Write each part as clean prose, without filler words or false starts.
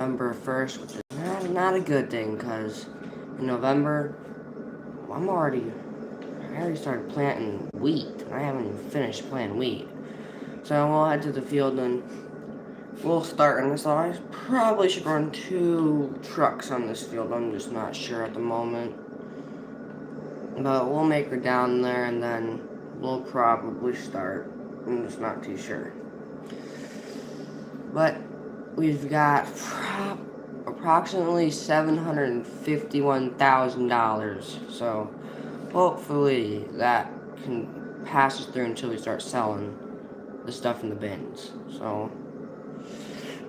November 1st, which is not a good thing, because in November, I already started planting wheat, and I haven't even finished planting wheat. So we'll head to the field and we'll start on this. I probably should run 2 trucks on this field, I'm just not sure at the moment. But we'll make her down there and then we'll probably start. I'm just not too sure. But we've got approximately $751,000. So hopefully that can pass us through until we start selling the stuff in the bins. So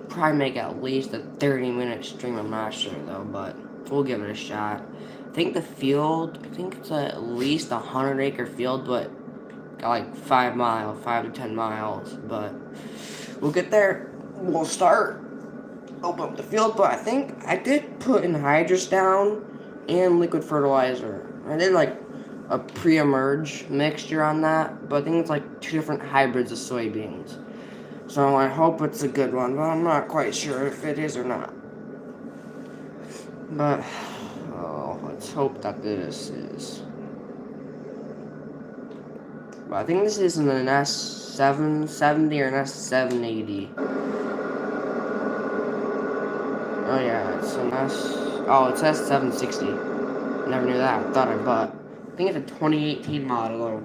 probably make at least a 30-minute stream. I'm not sure though, but we'll give it a shot. I think the field, I think it's at least a 100-acre field, but got like 5 to 10 miles. But we'll get there. We'll start, open up the field, but I think I did put anhydrous down and liquid fertilizer. I did like a pre-emerge mixture on that, but I think it's like 2 different hybrids of soybeans. So I hope it's a good one, but I'm not quite sure if it is or not. But, let's hope that this is. But I think this is an S770 or an S780. Oh yeah, it's an it's S760. Never knew that. I thought I bought. I think it's a 2018 model.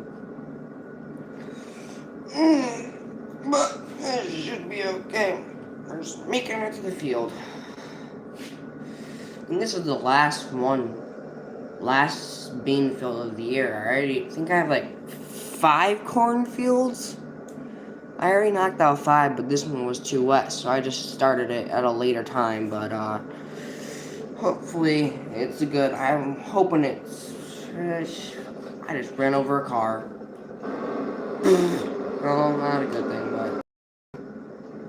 But it should be okay. We're just making it to the field. And this is the last bean field of the year. I already think I have like 5 cornfields. I already knocked out 5, but this one was too wet, so I just started it at a later time. But hopefully it's good. I'm hoping it's. I just ran over a car. Well, not a good thing, but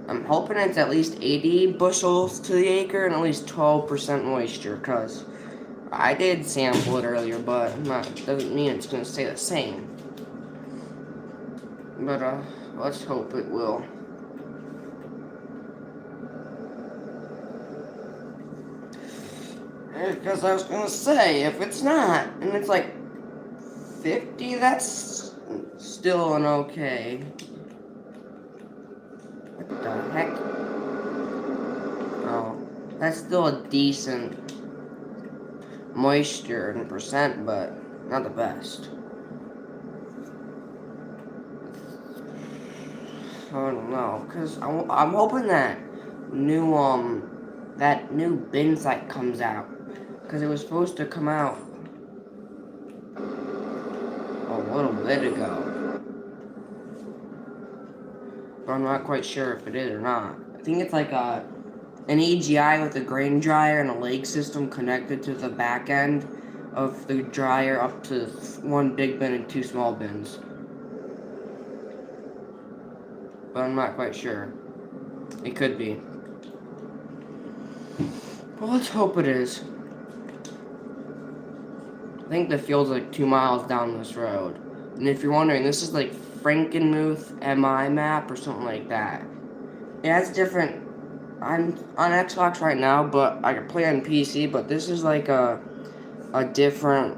I'm hoping it's at least 80 bushels to the acre and at least 12% moisture, because I did sample it earlier, but doesn't mean it's going to stay the same. But let's hope it will. Because I was going to say, if it's not, and it's like 50, that's still an okay. What the heck? Oh, that's still a decent moisture and percent, but not the best. I don't know, because I'm hoping that new bin site comes out, because it was supposed to come out a little bit ago, but I'm not quite sure if it is or not. I think it's like an AGI with a grain dryer and a lake system connected to the back end of the dryer up to 1 big bin and 2 small bins. But I'm not quite sure. It could be. Well, let's hope it is. I think the field's like 2 miles down this road. And if you're wondering, this is like Frankenmuth MI map or something like that. Yeah, it's different. I'm on Xbox right now, but I can play on PC, but this is like a different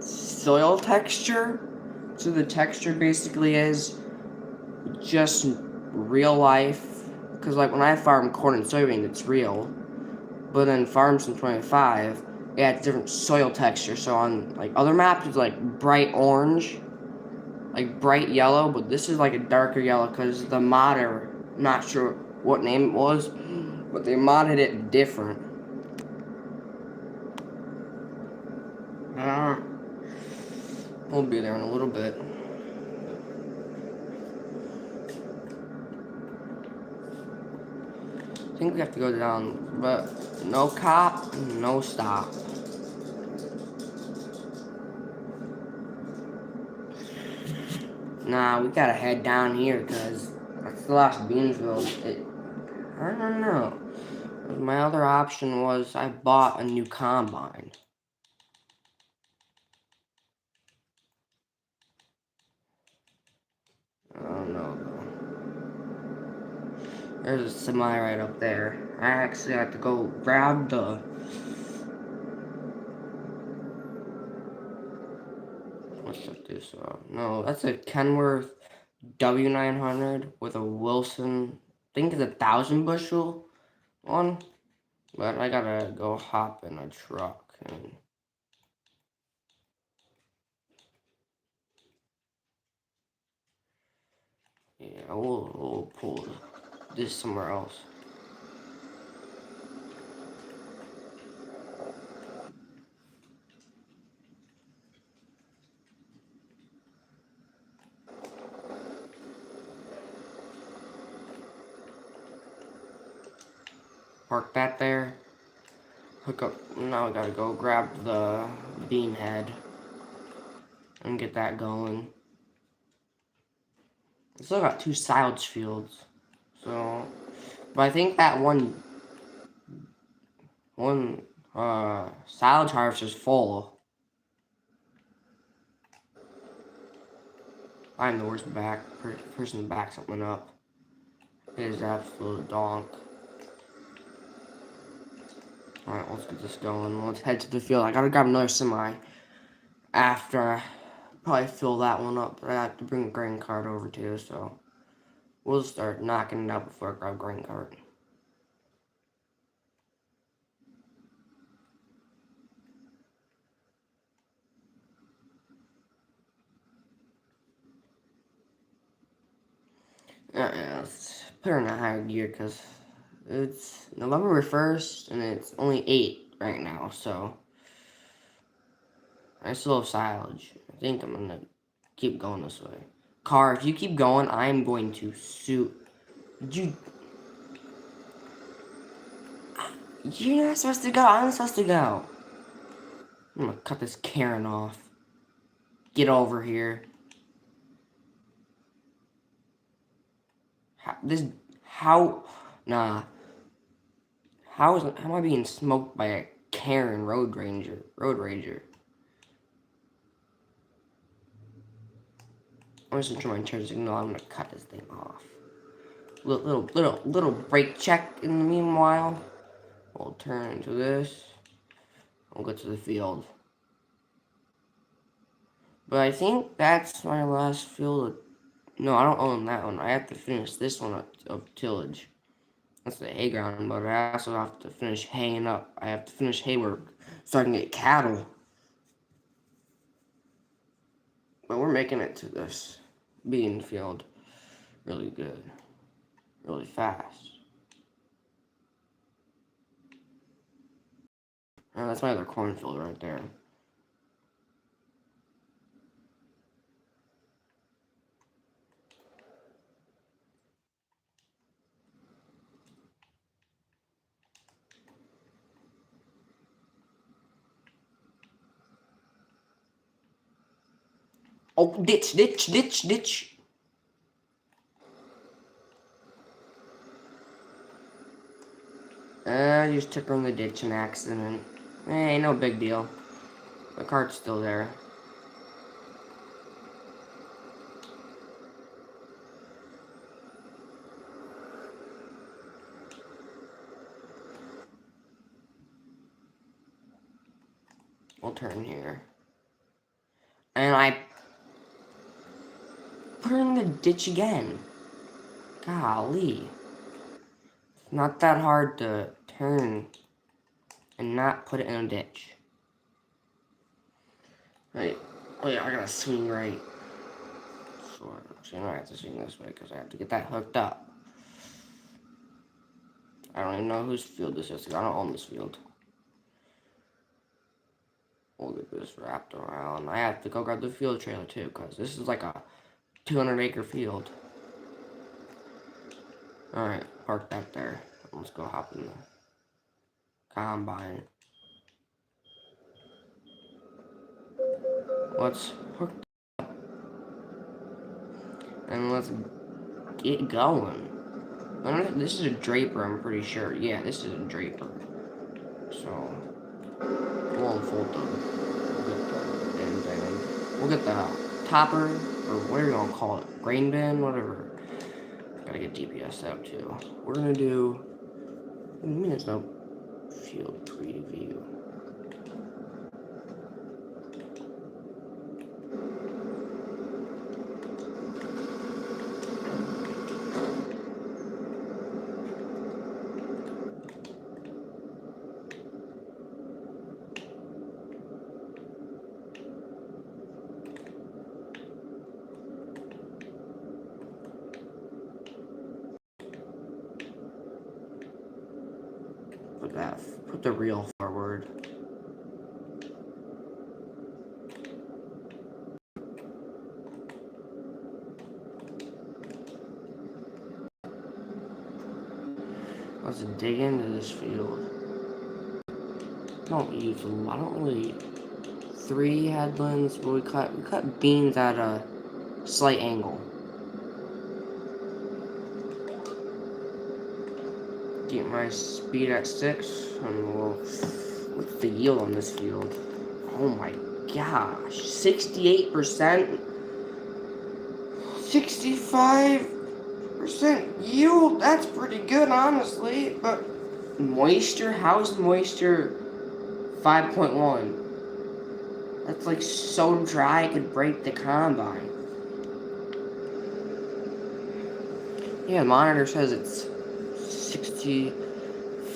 soil texture. So the texture basically is just real life. Because like when I farm corn and soybean, it's real. But then Farm Sim 25, yeah, it's different soil texture. So on like other maps, it's like bright orange, like bright yellow, but this is like a darker yellow because the modder, I'm not sure what name it was, but they modded it different. We'll be there in a little bit. I think we have to go down, but no cop, no stop. Nah, we gotta head down here because that's the last Beansville. I don't know. My other option was I bought a new combine. I don't know though. There's a semi right up there. I actually have to go grab the... What's this? No, that's a Kenworth W900 with a Wilson, I think it's 1,000 bushel one. But I gotta go hop in a truck and... Yeah, we'll pull this somewhere else. Park that there. Hook up. Now we gotta go grab the bean head and get that going. I still got 2 silage fields, so... But I think that one silage harvester is full. I'm the worst person to back something up. It is absolute donk. Alright, let's get this going. Let's head to the field. I gotta grab another semi after I probably fill that one up. But I have to bring a grain cart over too, so we'll start knocking it out before I grab grain cart. Let's put her in a higher gear because it's November 1st and it's only 8 right now, so I still have silage. I think I'm gonna keep going this way. Car, if you keep going, I'm going to sue you. You're not supposed to go. I'm supposed to go. I'm gonna cut this Karen off. Get over here. Nah. How am I being smoked by a Karen road rager? I'm just gonna try my turn signal. I'm gonna cut this thing off. Little brake check in the meanwhile. We'll turn into this. We'll go to the field. But I think that's my last field. No, I don't own that one. I have to finish this one of tillage. That's the hay ground, but I also have to finish haying up. I have to finish hay work so I can get cattle. But we're making it to this bean field really good, really fast. Oh, that's my other cornfield right there. Oh, ditch. I just took her in the ditch in accident. Hey, no big deal. The cart's still there. We'll turn here. And I put her in the ditch again. Golly. It's not that hard to turn and not put it in a ditch. Wait, I gotta swing right. So I have to swing this way because I have to get that hooked up. I don't even know whose field this is. I don't own this field. We'll get this wrapped around. I have to go grab the field trailer too because this is like a 200-acre field. Alright, park that there. Let's go hop in the combine. Let's hook up and let's get going. This is a draper, I'm pretty sure. Yeah, this is a draper. So we'll unfold them. We'll get the topper, or whatever you want to call it, grain bin, whatever. Gotta get GPS set up too. We're gonna do I mean, there's no field preview. Put the real forward. Let's dig into this field. Don't use a lot. I don't really. 3 headlands, but we cut beans at a slight angle. Get my speed at 6, and we'll. What's the yield on this field? Oh my gosh, 68%, 65% yield. That's pretty good, honestly. But moisture, how's moisture 5.1? That's like so dry it could break the combine. Yeah, the monitor says it's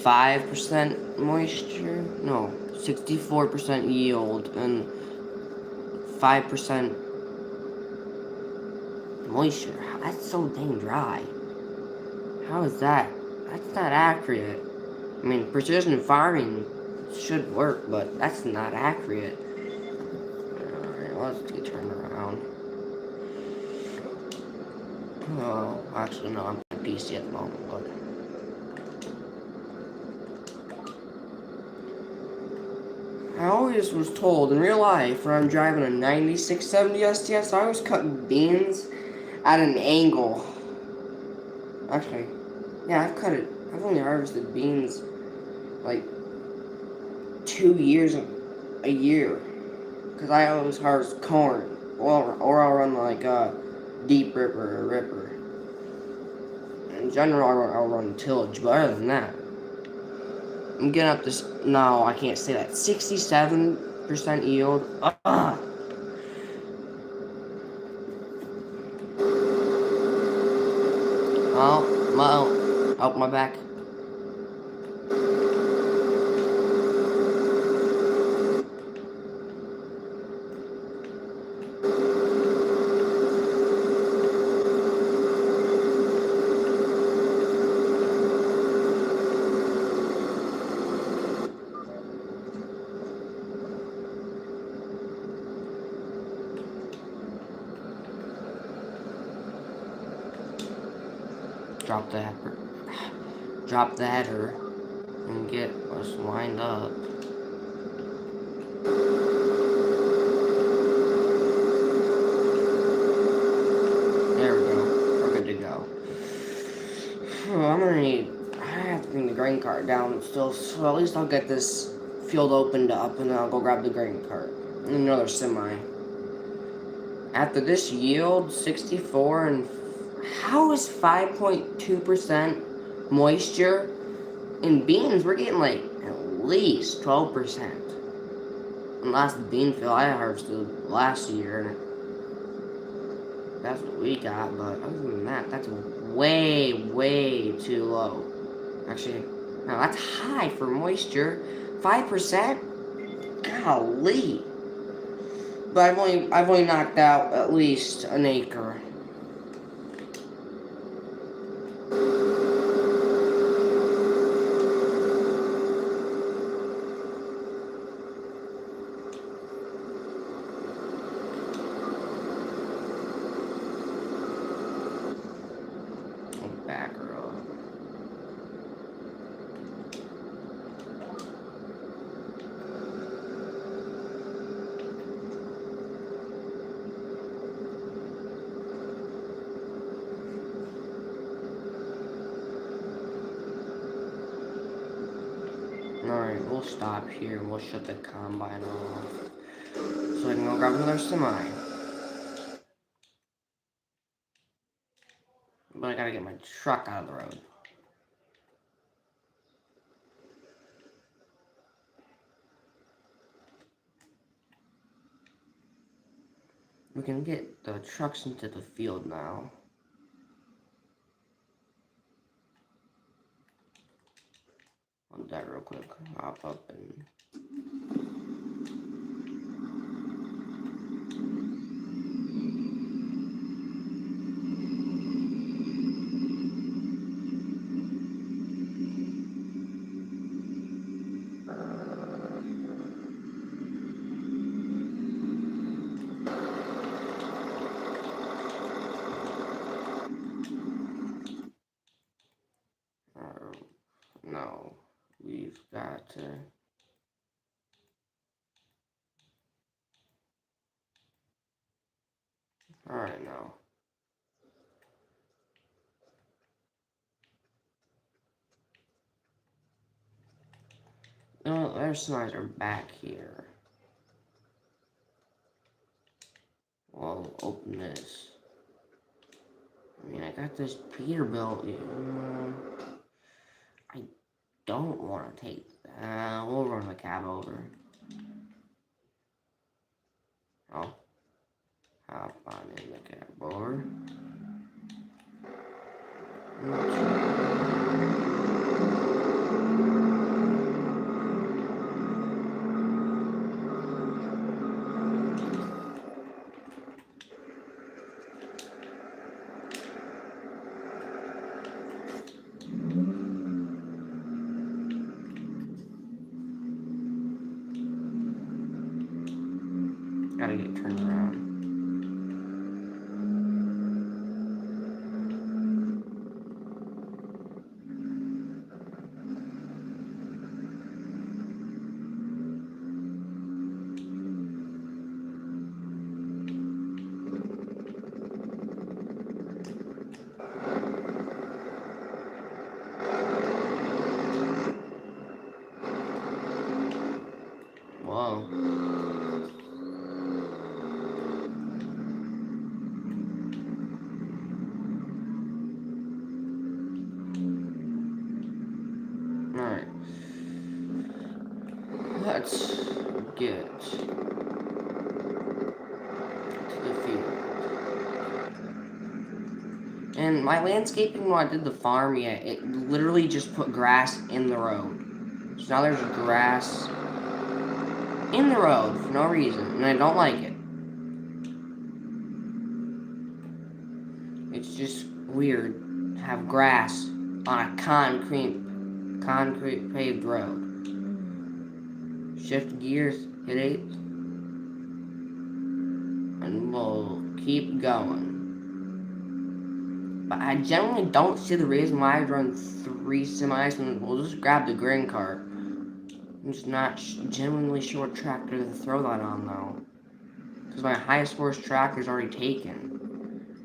65% moisture. No, 64% yield and 5% moisture. That's so dang dry. How is that? That's not accurate. I mean, precision farming should work, but that's not accurate. Alright, let's get turned around. Oh, actually, no, I'm on PC at the moment, but. I always was told in real life when I'm driving a 9670 STS, I always cut beans at an angle. Actually, yeah, I've only harvested beans like 2 years a year. Because I always harvest corn. Or I'll run like a deep ripper or ripper. In general, I'll run tillage, but other than that, I'm getting up this. No, I can't say that. 67% yield. Oh, my back. Drop the header and get us lined up. There we go. We're good to go. I have to bring the grain cart down still, so at least I'll get this field opened up and then I'll go grab the grain cart. And another semi. After this yield, 64 and how is 5.2% moisture in beans? We're getting like at least 12%. And last bean field I harvested last year, that's what we got. But other than that, that's way, way too low. Actually, no, that's high for moisture. 5%. Golly. But I've only knocked out at least an acre. Back row. Alright, we'll stop here and we'll shut the combine off. So I can go grab another semi. But I gotta get my truck out of the road. We can get the trucks into the field now. On that real quick. Hop up and... no, we've got to... Alright, now. No, their slides are back here. Well, open this. I mean, I got this Peterbilt. I don't want to take that. We'll run the cab over. Oh. Hop on in the cab over. Gotta get turned around. Whoa. Alright. Let's get to the field. And my landscaping when I did the farm, yeah, it literally just put grass in the road. So now there's grass in the road for no reason, and I don't like it. It's just weird to have grass on a concrete paved road. Shift gears, hit 8, and we'll keep going. But I generally don't see the reason why I'd run 3 semis, and we'll just grab the grain cart. I'm just not genuinely sure what tractor to throw that on, though. Because my highest horse tractor is already taken.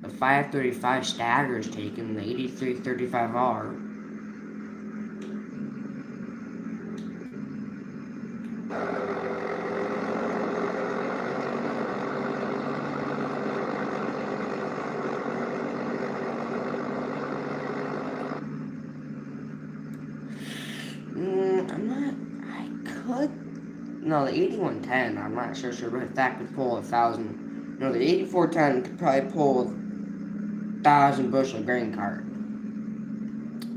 The 535 Stagger is taken, the 8335R. No, the 8110, I'm not sure if that could pull 1,000. No, the 8410 could probably pull 1,000 bushel grain cart.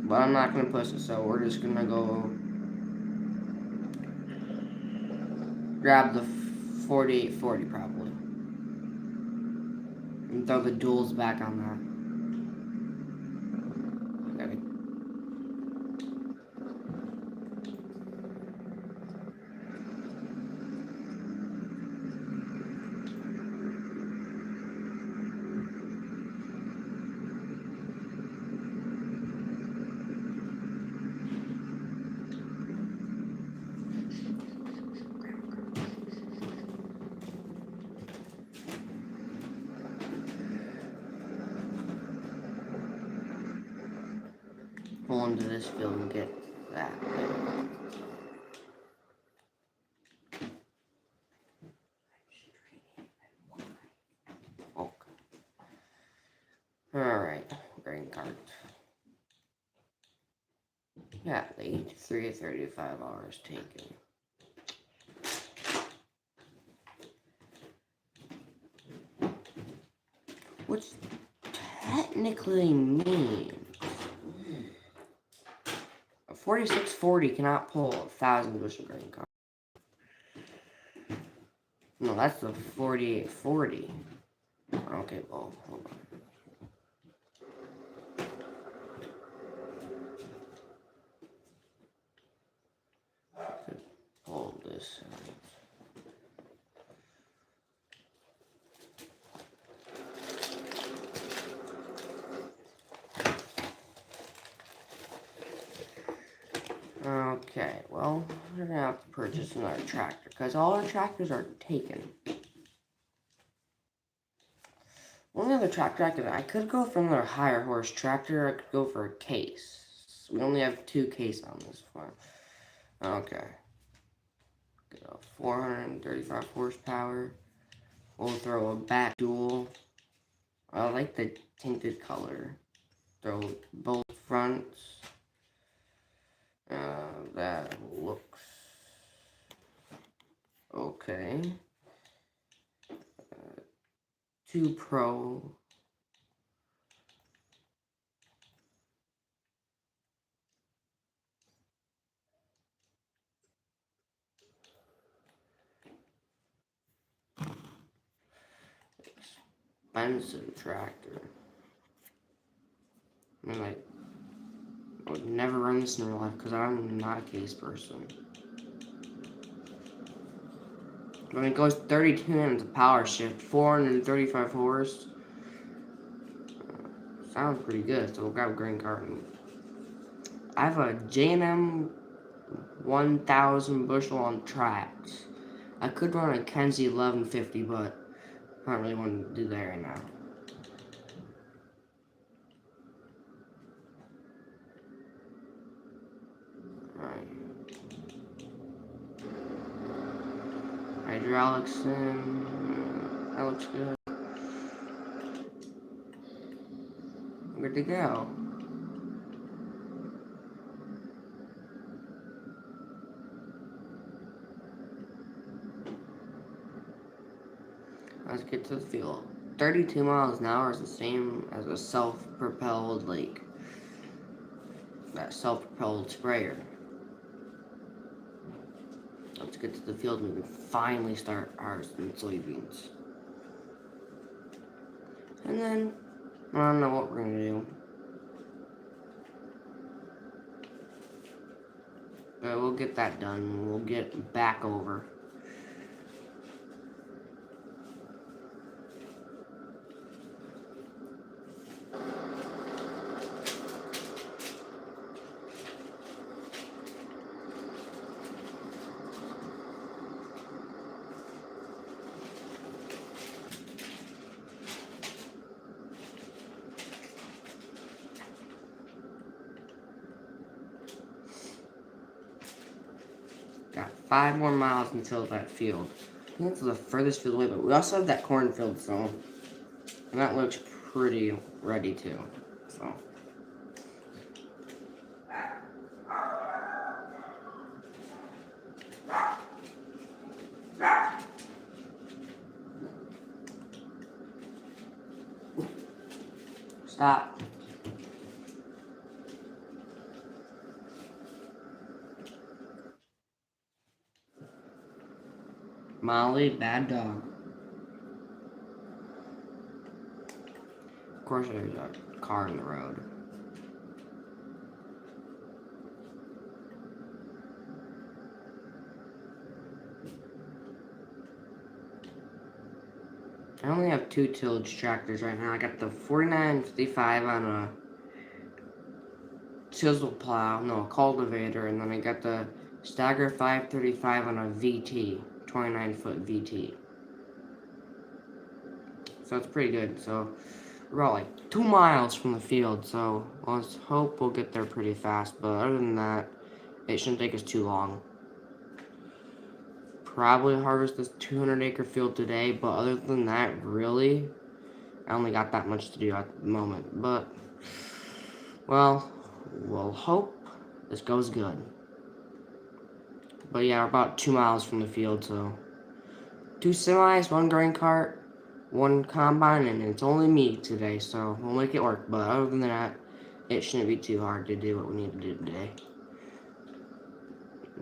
But I'm not going to push it, so we're just going to go grab the 4840 probably. And throw the duals back on that. Pull into this field and get that. Okay. Alright, grain cart. Yeah, the 8335R is taken. technically means a 4640 cannot pull 1,000 bushel grain cart. No, that's the 4840. Okay, well, hold on. Hold this. Okay, well, we're gonna have to purchase another tractor because all our tractors are taken. One other tractor I could go for another higher horse tractor. I could go for a case. We only have 2 case on this farm. Okay. 435 horsepower. We'll throw a back dual. I like the tinted color. Throw both fronts. That looks okay. 2 Pro. Expensive tractor. I mean, like, I would never run this in real life because I'm not a case person. When it goes 32 and it's a power shift, 435 horse. Sounds pretty good, so we'll grab a grain cart. I have a J&M 1,000 bushel on tracks. I could run a Kenzie 1150, but I don't really want to do that right now. Alright. Hydraulics in. That looks good. Good to go. Let's get to the field. 32 miles an hour is the same as a self-propelled, like, that self-propelled sprayer. Let's get to the field and we can finally start harvesting soybeans. And then, I don't know what we're going to do. But we'll get that done. We'll get back over. Got 5 more miles until that field. I think it's the furthest field away, but we also have that cornfield, so and that looks pretty ready too. So stop. Molly, bad dog. Of course there's a car in the road. I only have 2 tillage tractors right now. I got the 4955 on a chisel plow, no, a cultivator, and then I got the Stagger 535 on a VT, 29-foot VT. So it's pretty good. So we're about like 2 miles from the field, so let's hope we'll get there pretty fast. But other than that, it shouldn't take us too long. Probably harvest this 200-acre field today, but other than that, really, I only got that much to do at the moment. But, well, we'll hope this goes good. But yeah, we're about 2 miles from the field, so 2 semis, 1 grain cart. one combine, and it's only me today, so we'll make it work. But other than that, it shouldn't be too hard to do what we need to do today.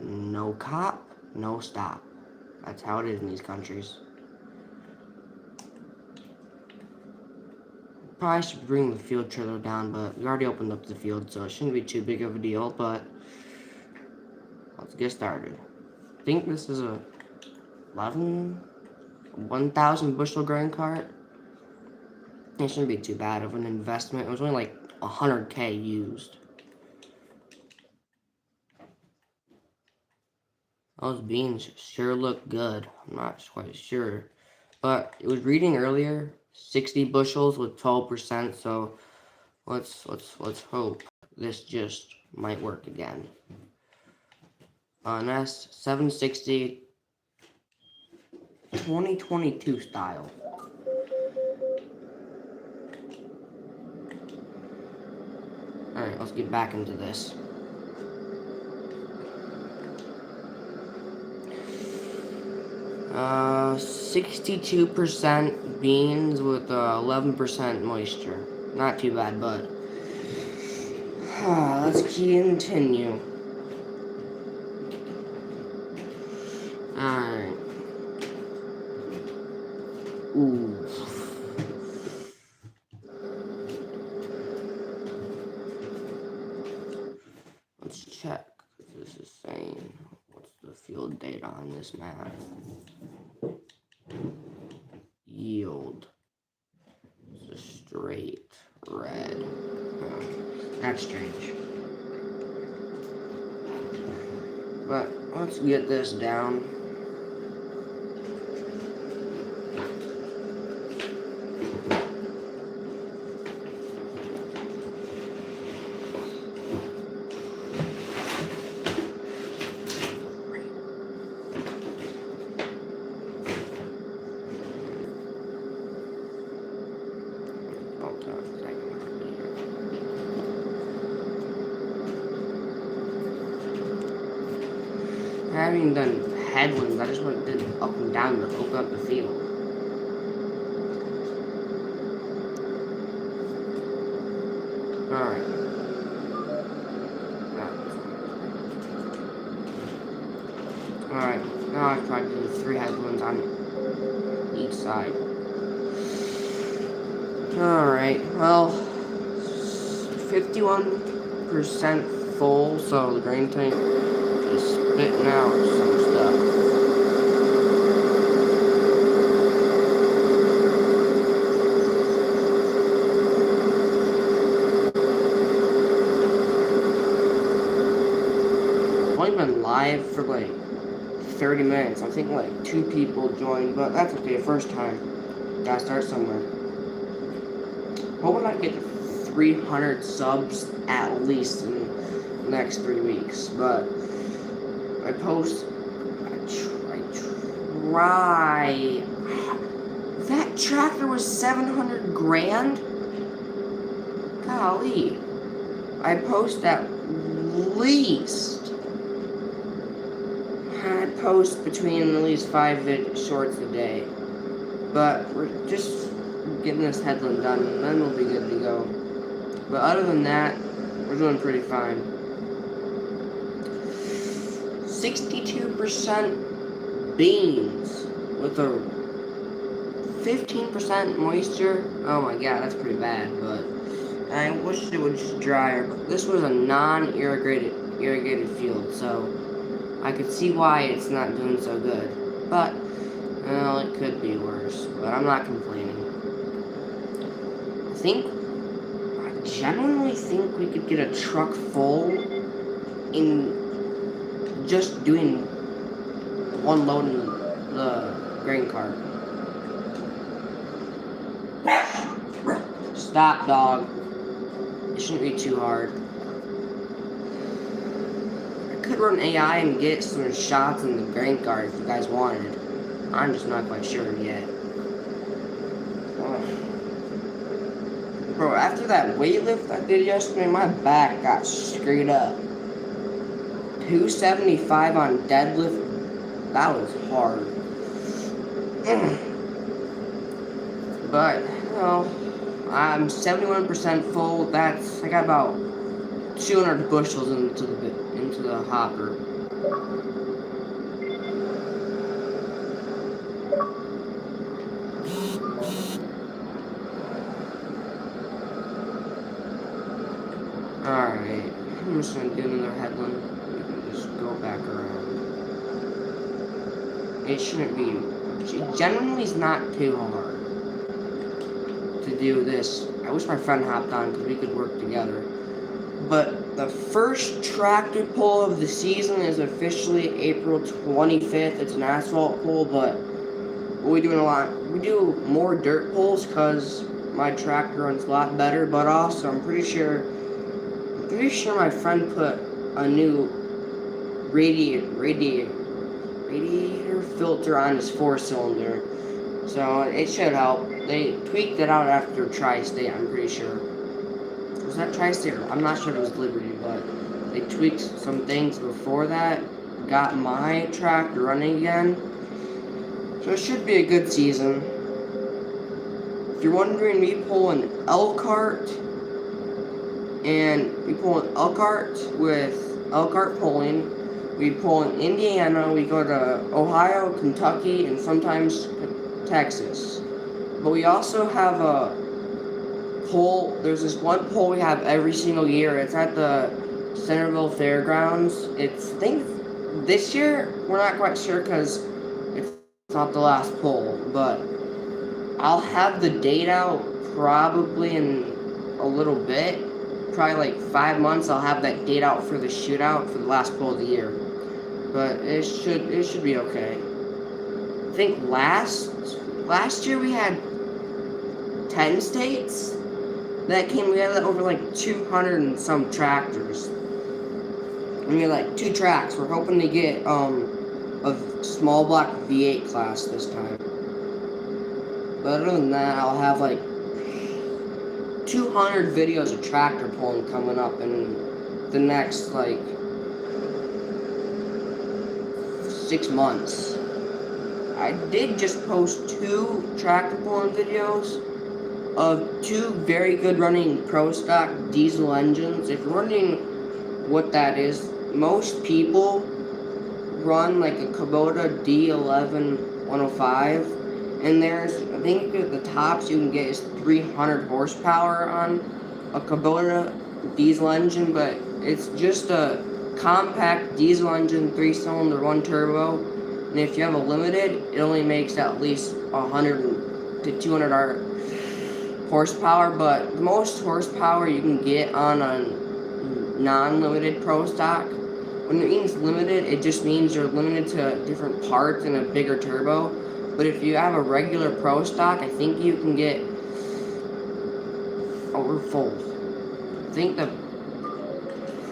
No cop, no stop. That's how it is in these countries. Probably should bring the field trailer down, but we already opened up the field, so it shouldn't be too big of a deal, but let's get started. I think this is a 1,000 bushel grain cart. It shouldn't be too bad of an investment. It was only like 100K used. Those beans sure look good. I'm not quite sure. But it was reading earlier, 60 bushels with 12%, so let's hope this just might work again. That's 760 2022 style. Alright, let's get back into this. Uh, 62% beans with 11% moisture. Not too bad, but let's continue. Alright. Ooh. Let's check. This is saying, what's the field data on this map? Yield. It's a straight red. Oh, that's strange. But let's get this down. I haven't even done headlands. I just went up and down to open up the field. Alright. Alright, now I've tried to do 3 headlands on each side. Alright, well, 51% full, so the grain tank is spitting out some stuff. I've only been live for like 30 minutes. I think like 2 people joined, but that's okay. First time. Gotta start somewhere. Hoping I get to 300 subs at least in the next 3 weeks, but I try. That tractor was 700 grand? Golly. I post at least. I post between at least 5 shorts a day. But we're just getting this headland done, and then we'll be good to go. But other than that, we're doing pretty fine. 62% beans with a 15% moisture. Oh my god, that's pretty bad, but I wish it would just dry. This was a non-irrigated field, so I could see why it's not doing so good. But, well, it could be worse, but I'm not complaining. I genuinely think we could get a truck full in just doing one load in the grain cart. Stop, dog. It shouldn't be too hard. I could run AI and get some shots in the grain cart if you guys wanted. I'm just not quite sure yet. Bro, after that weight lift I did yesterday, my back got screwed up. 275 on deadlift, that was hard. But, I'm 71% full. I got about 200 bushels into the hopper. Alright, I'm just gonna do another headland. Just go back around. It shouldn't be. It generally is not too hard to do this. I wish my friend hopped on because we could work together. But the first tractor pull of the season is officially April 25th. It's an asphalt pull, but we do more dirt pulls because my tractor runs a lot better. But also, I'm pretty sure my friend put a new radiator filter on his 4-cylinder, so it should help. They tweaked it out after Tri-State, I'm pretty sure. Was that Tri-State? I'm not sure if it was Liberty, but they tweaked some things before that. Got my tractor running again, so it should be a good season. If you're wondering, we pull an Elkhart, with Elkhart pulling. We pull in Indiana, we go to Ohio, Kentucky, and sometimes Texas. But we also have a pull. There's this one pull we have every single year. It's at the Centerville Fairgrounds. I think this year, we're not quite sure because it's not the last pull. But I'll have the date out probably in a little bit. Probably like 5 months, I'll have that date out for the shootout for the last pull of the year. But it should be okay. I think last year we had 10 states that came. We had over like 200 and some tractors. We had like 2 tracks. We're hoping to get a small block V8 class this time. But other than that, I'll have like 200 videos of tractor pulling coming up in the next like 6 months. I did just post 2 tractor pulling videos of 2 very good running pro stock diesel engines. If you're wondering what that is, most people run like a Kubota D11 105, and I think the tops you can get is 300 horsepower on a Kubota diesel engine, but it's just a compact diesel engine, 3-cylinder, 1 turbo, and if you have a limited, it only makes at least 100 to 200 horsepower, but the most horsepower you can get on a non-limited pro stock. When it means limited, it just means you're limited to different parts and a bigger turbo. But if you have a regular pro stock, I think you can get over full.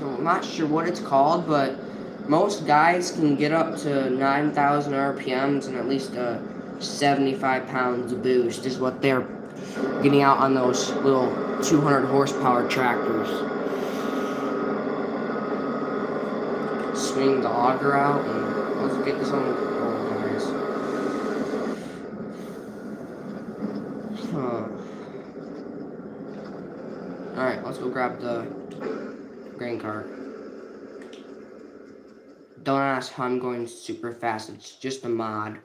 I'm not sure what it's called, but most guys can get up to 9,000 RPMs and at least 75 pounds of boost is what they're getting out on those little 200 horsepower tractors. Swing the auger out and let's get this on. Alright, let's go grab the grain cart. Don't ask how I'm going super fast, it's just a mod.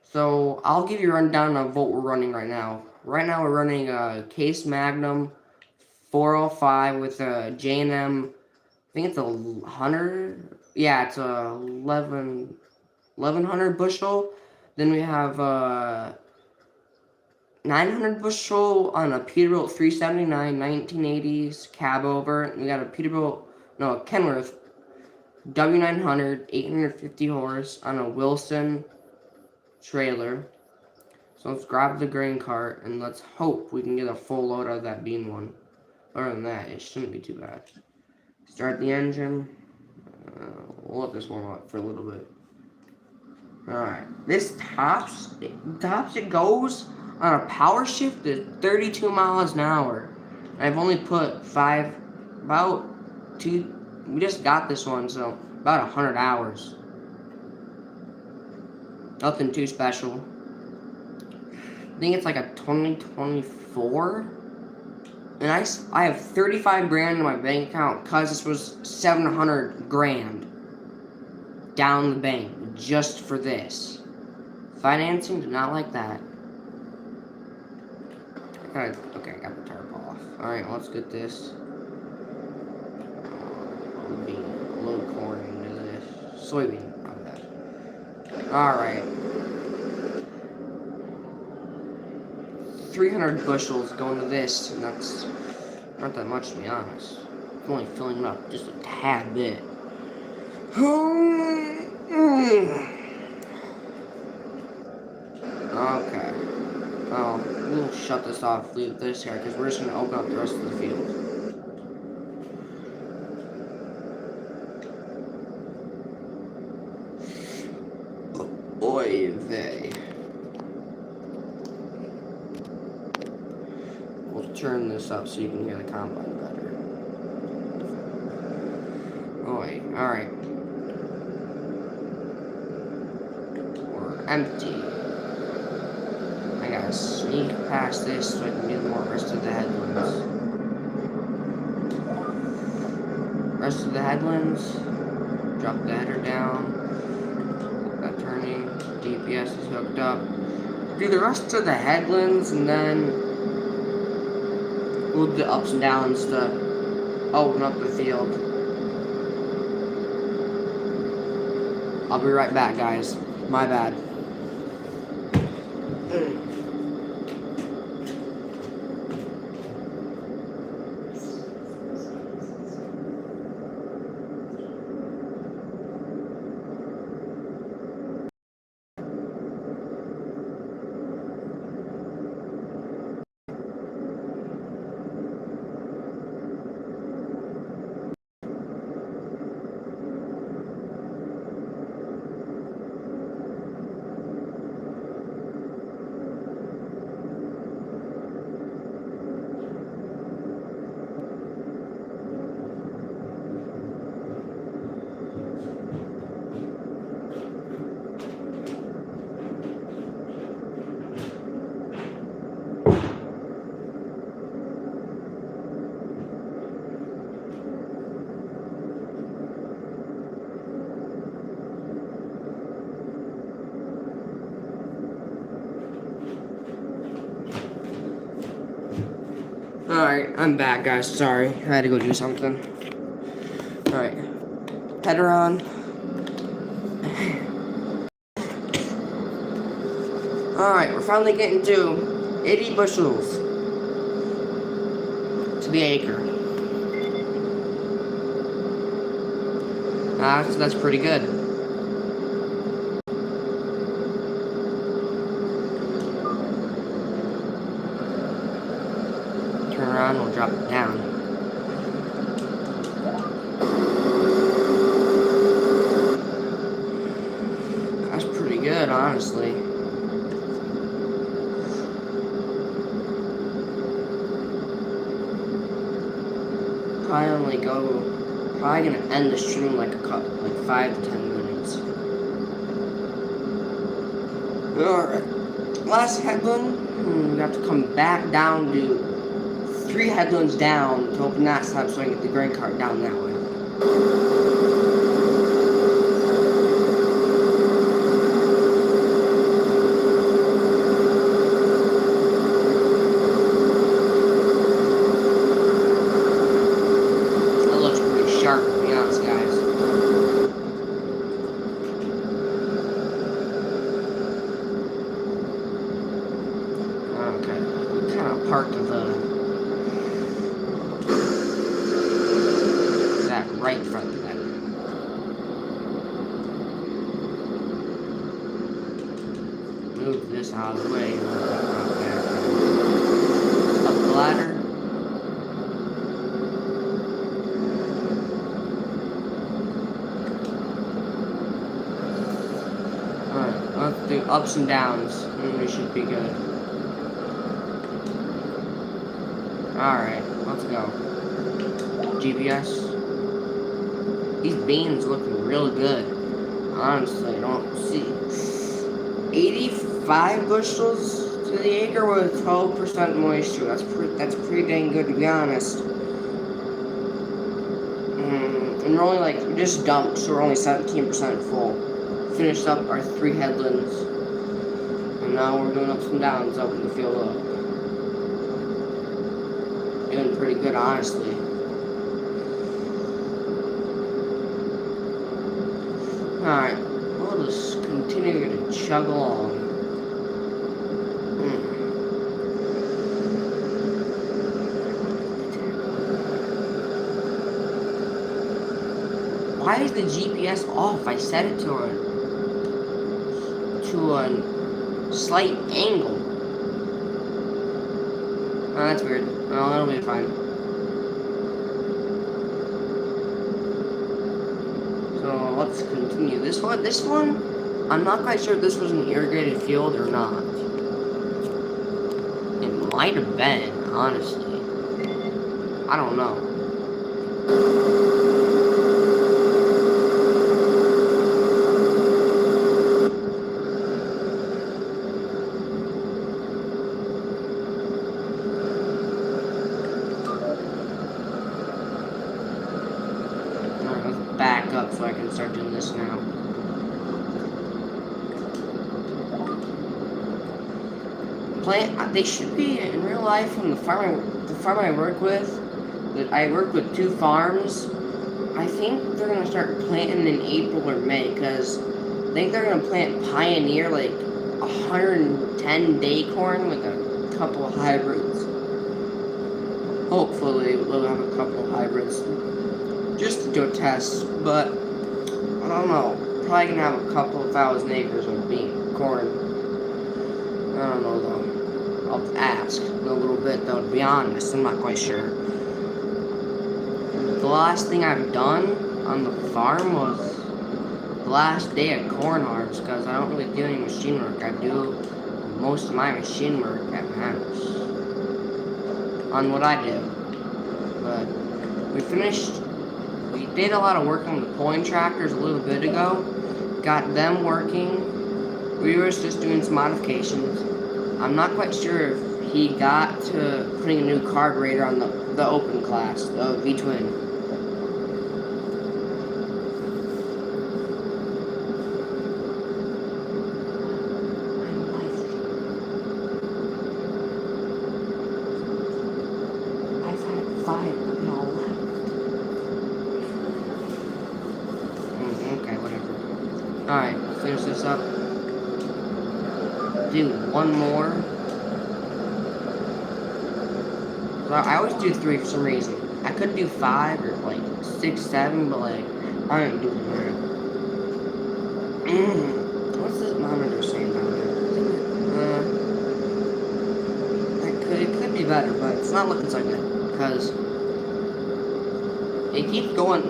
So, I'll give you a rundown of what we're running right now. Right now we're running a Case Magnum 405 with a J&M, I think it's a 100, yeah, it's a 1100 bushel. Then we have 900 bushel on a Peterbilt 379 1980s cab over. We got a Kenworth W900 850 horse on a Wilson trailer. So let's grab the grain cart and let's hope we can get a full load out of that bean one. Other than that, it shouldn't be too bad. Start the engine. We'll let this warm up for a little bit. Alright, this tops it goes on a power shift at 32 miles an hour. I've only put we just got this one, so About 100 hours. Nothing too special. I think it's like a 2024. And I have 35 grand in my bank account because this was 700 grand down the bank just for this. Financing, did not like that. Okay, I got the tarp off. Alright, let's get this. Load corn into this. Soybean. Alright. 300 bushels going to this, and that's not that much to be honest. I'm only filling it up just a tad bit. Okay. Well, we'll shut this off, leave this here, because we're just going to open up the rest of the field. Oy vey. We'll turn this up so you can hear the combine better. Oy, alright. We're empty. I gotta sneak past this so I can do more rest of the headlands. Rest of the headlands. Drop the header down. That turning. DPS is hooked up. Do the rest of the headlands and then we'll do the ups and downs to open up the field. I'll be right back, guys. My bad. Alright, I'm back, guys. Sorry. I had to go do something. Alright. Header on. Alright, we're finally getting to 80 bushels to the acre. So that's pretty good. Turn around, we'll drop it down. That's pretty good, honestly. Probably gonna end the stream like 5 to 10 minutes. Alright. Last headland, we have to come back down to 3 headlands down to open that side so I can get the grain cart down that way. Part of that right in front of that. Move this out of the way. Up the ladder. Alright, let's do ups and downs, and we should be good. Alright, let's go. GPS. These beans looking really good. Honestly, I don't see 85 bushels to the acre with 12% moisture. That's pretty dang good, to be honest. And we're only we just dumped, so we're only 17% full. Finished up our 3 headlands, and now we're doing ups and downs up in the field up. Doing pretty good, honestly. Alright, we'll just continue to chug along. Why is the GPS off? I set it to a slight angle. Oh, that's weird. Well, that'll be fine. So let's continue. This one, I'm not quite sure if this was an irrigated field or not. It might have been, honestly. I don't know. Back up so I can start doing this now. They should be in real life from the farm I work with. I work with 2 farms. I think they're gonna start planting in April or May, because I think they're gonna plant Pioneer 110-day corn with a couple of hybrids. Hopefully we'll have a couple of hybrids. Just to do a test, but I don't know. Probably gonna have a couple of 1,000 acres of corn. I don't know though. I'll ask in a little bit though, to be honest. I'm not quite sure. The last thing I've done on the farm was the last day of corn harvest, because I don't really do any machine work. I do most of my machine work at my house on what I do. But we did a lot of work on the pulling tractors a little bit ago. Got them working. We were just doing some modifications. I'm not quite sure if he got to putting a new carburetor on the open class, the V-twin. I've had 5 okay, whatever. Alright, finish this up. Do one more. I always do 3 for some reason. I could do 5 or 6, 7, but I ain't doing that. What's this monitor saying down there? It could be better, but it's not looking so good, because it keeps going.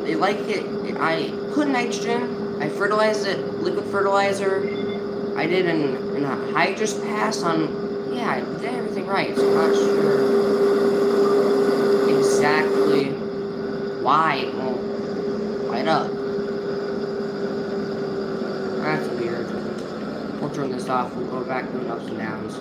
I put nitrogen, I fertilized it, liquid fertilizer. I did a hydrous pass on. Yeah, I did everything right, so I'm not sure exactly why it won't light up. That's weird. We'll turn this off. We'll go back to the ups and downs.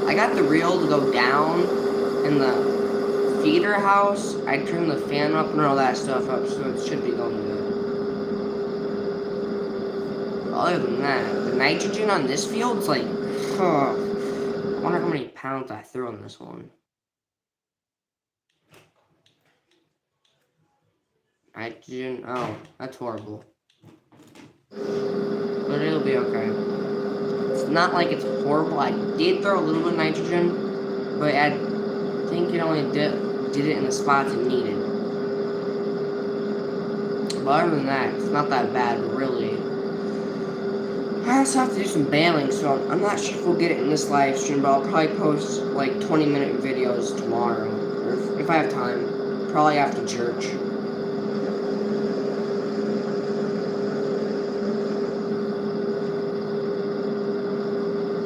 I got the reel to go down in the feeder house. I turned the fan up and all that stuff up, so it should be going good. Other than that, the nitrogen on this field's I wonder how many pounds I threw on this one. Nitrogen, oh, that's horrible. But it'll be okay. It's not like it's horrible. I did throw a little bit of nitrogen, but I think it only did it in the spots it needed. But other than that, it's not that bad, really. I also have to do some bailing, so I'm not sure if we'll get it in this live stream, but I'll probably post like 20-minute videos tomorrow, or if I have time, probably after church.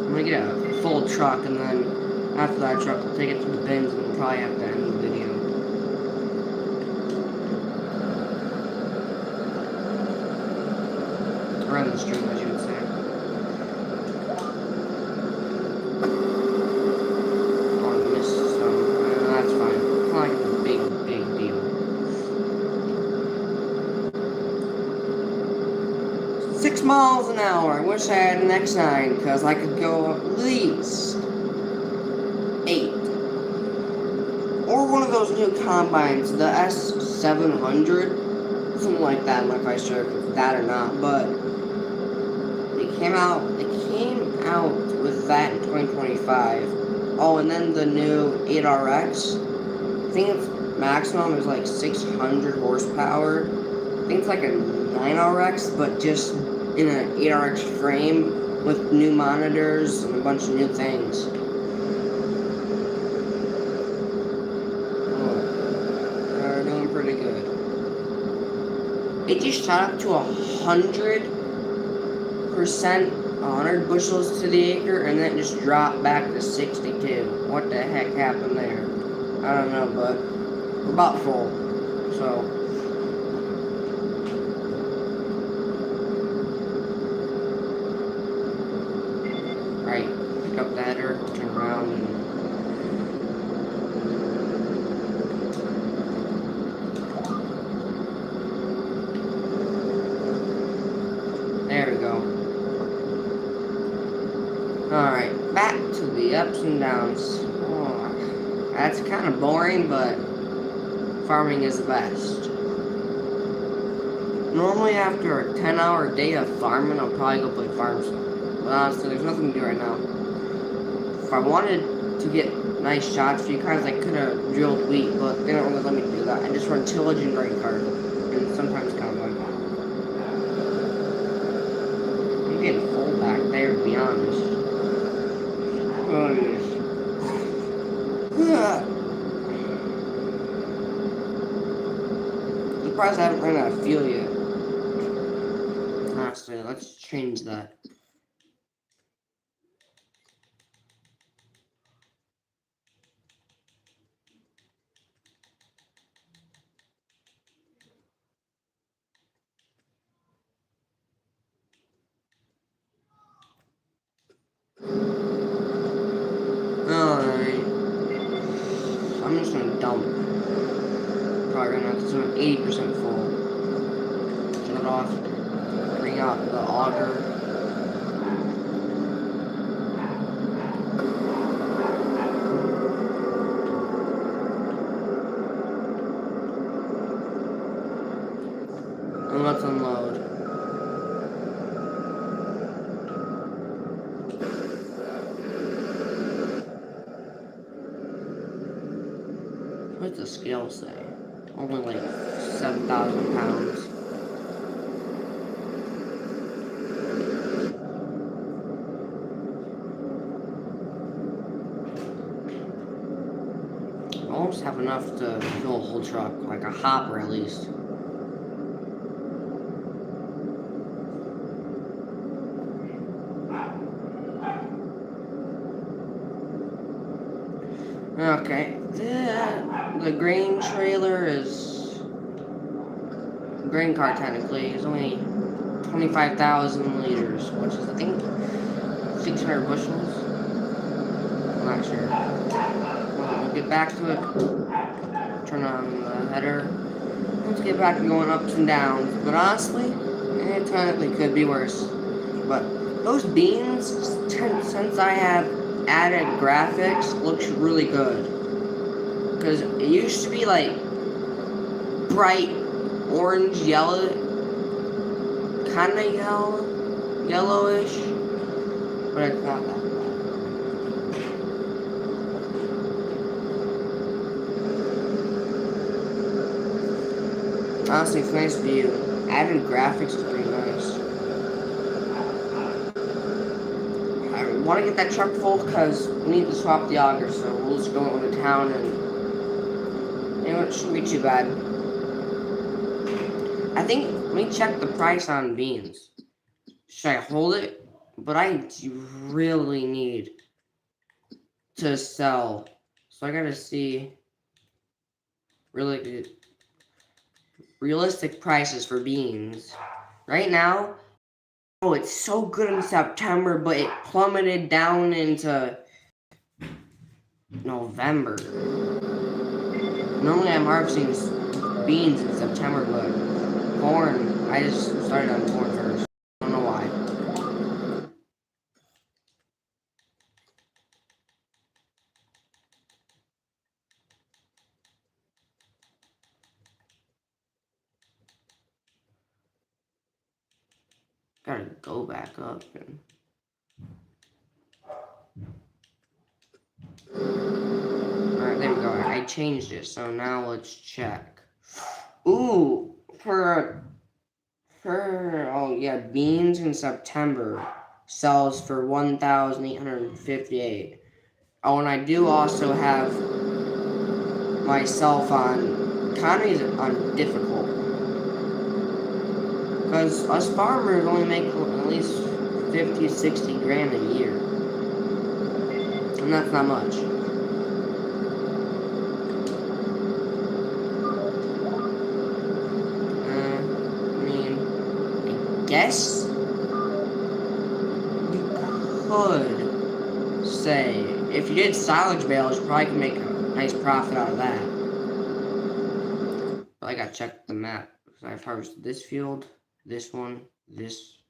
I'm gonna get a full truck, and then after that truck, I'll take it to the bins, and we'll probably have to end the video. Or end the stream, as you would say. Oh, I missed some. That's fine. It's not like a big deal. 6 miles an hour. I wish I had an X9, because I could go at least 8. Or one of those new combines, the S700, something like that. I'm not quite sure if it's that or not, but they came out with that in 2025. Oh, and then the new 8RX. I think its maximum is like 600 horsepower. I think it's like a 9RX, but just in an 8RX frame with new monitors and a bunch of new things. They're doing pretty good. It just shot up to 100 bushels to the acre, and then just dropped back to 62. What the heck happened there? I don't know, but we're about full. So. Right, pick up the header, turn around, and there we go. Alright, back to the ups and downs. Oh, that's kind of boring, but farming is the best. Normally after a 10-hour day of farming, I'll probably go play Farm Sim. But honestly, there's nothing to do right now. If I wanted to get nice shots for you guys, I could have drilled wheat, but they don't really let me do that. I just run tillage and grain cart, and sometimes combine. I'm getting full back there, to be honest. Oh, I'm surprised I haven't run out of fuel yet. Honestly, let's change that. Alright. I'm just gonna dump. Probably right now because I'm 80% full. Shut it off. Bring out the auger. And let's unload. What's the scale say? Only like 7,000 pounds. Almost have enough to fill a whole truck, like a hopper at least. Okay, the grain trailer is, grain car technically, is only 25,000 liters, which is I think 600 bushels. I'm not sure. We'll get back to it. Turn on the header. Let's get back to going ups and downs. But honestly, it technically could be worse. But those beans, since I have added graphics, looks really good. Because it used to be like bright orange, yellow, kind of yellowish, but it's not that bad. Honestly, it's a nice view. Added graphics is pretty nice. I want to get that truck full because we need to swap the auger, so we'll just go into town and you know, it shouldn't be too bad. I think, let me check the price on beans. Should I hold it? But I really need to sell. So I gotta see really realistic prices for beans. Right now, oh, it's so good in September, but it plummeted down into November. Normally I'm harvesting beans in September, but corn, I just started on corn first. I don't know why. Gotta go back up. Alright, there we go. I changed it, so now let's check. Ooh, oh yeah, beans in September sells for 1,858. Oh, and I do also have myself on economies on difficult. Because us farmers only make at least 50, 60 grand a year. And that's not much. Guess you could say if you did silage bales, you probably could make a nice profit out of that. But I gotta check the map because I've harvested this field, this one, this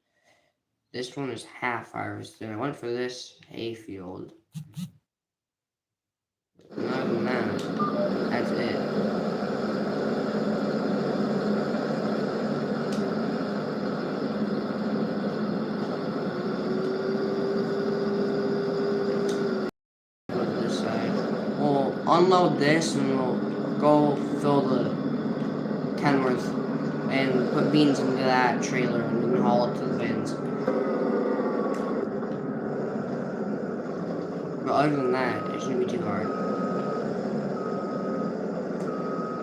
one is half harvested. I went for this hay field. And other than that, that's it. Unload this and we'll go fill the Kenworth and put beans into that trailer and then haul it to the bins. But other than that, it shouldn't be too hard.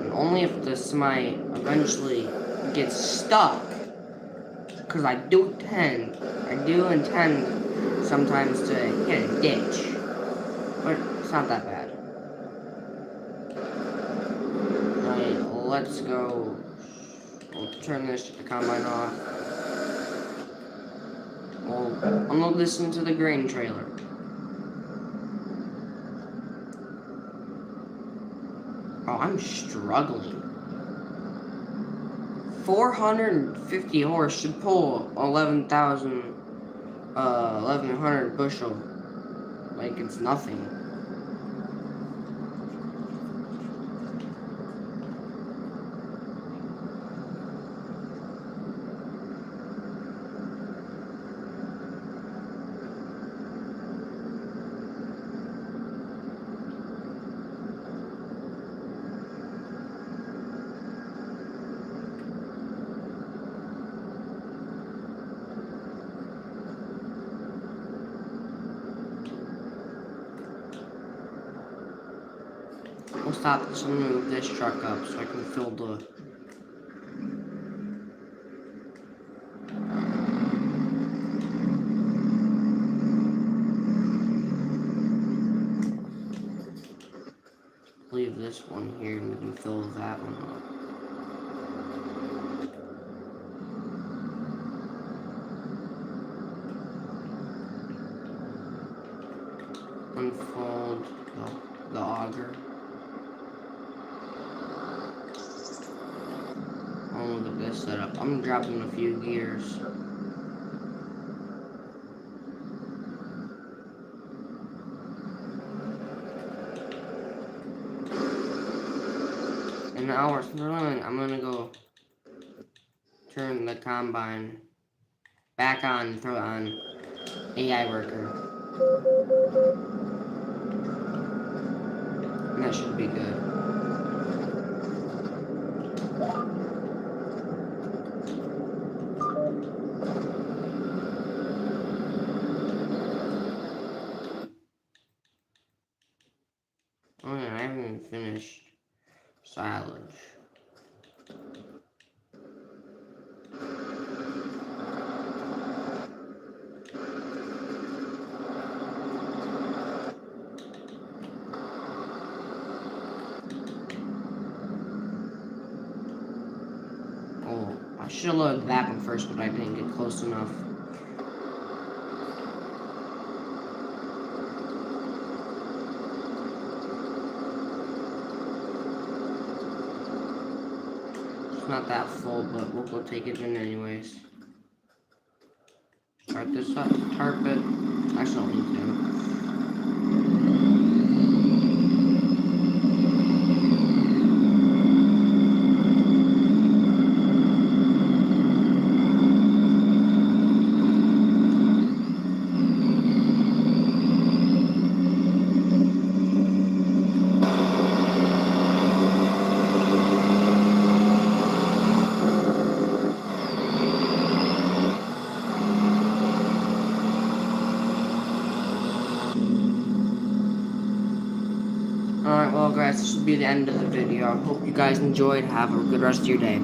And only if the semi eventually gets stuck, because I do intend sometimes to hit a ditch, but it's not that bad. Let's go. We'll turn this combine off. We'll unload this into the grain trailer. Oh, I'm struggling. 450 horse should pull 1100 bushel. Like it's nothing. We'll stop this and move this truck up so I can fill the... Leave this one here and we can fill that one up. Unfold the auger. Oh, look at this setup. I'm dropping a few gears. In hours, I'm gonna go turn the combine back on and throw it on AI worker. And that should be good. unfinished silage. Oh, I should have loaded that one first, but I didn't get close enough. It's not that full, but we'll go take it in anyways. Start this up, tarp it. Actually, don't need to. Alright, well guys, this will be the end of the video. I hope you guys enjoyed. Have a good rest of your day.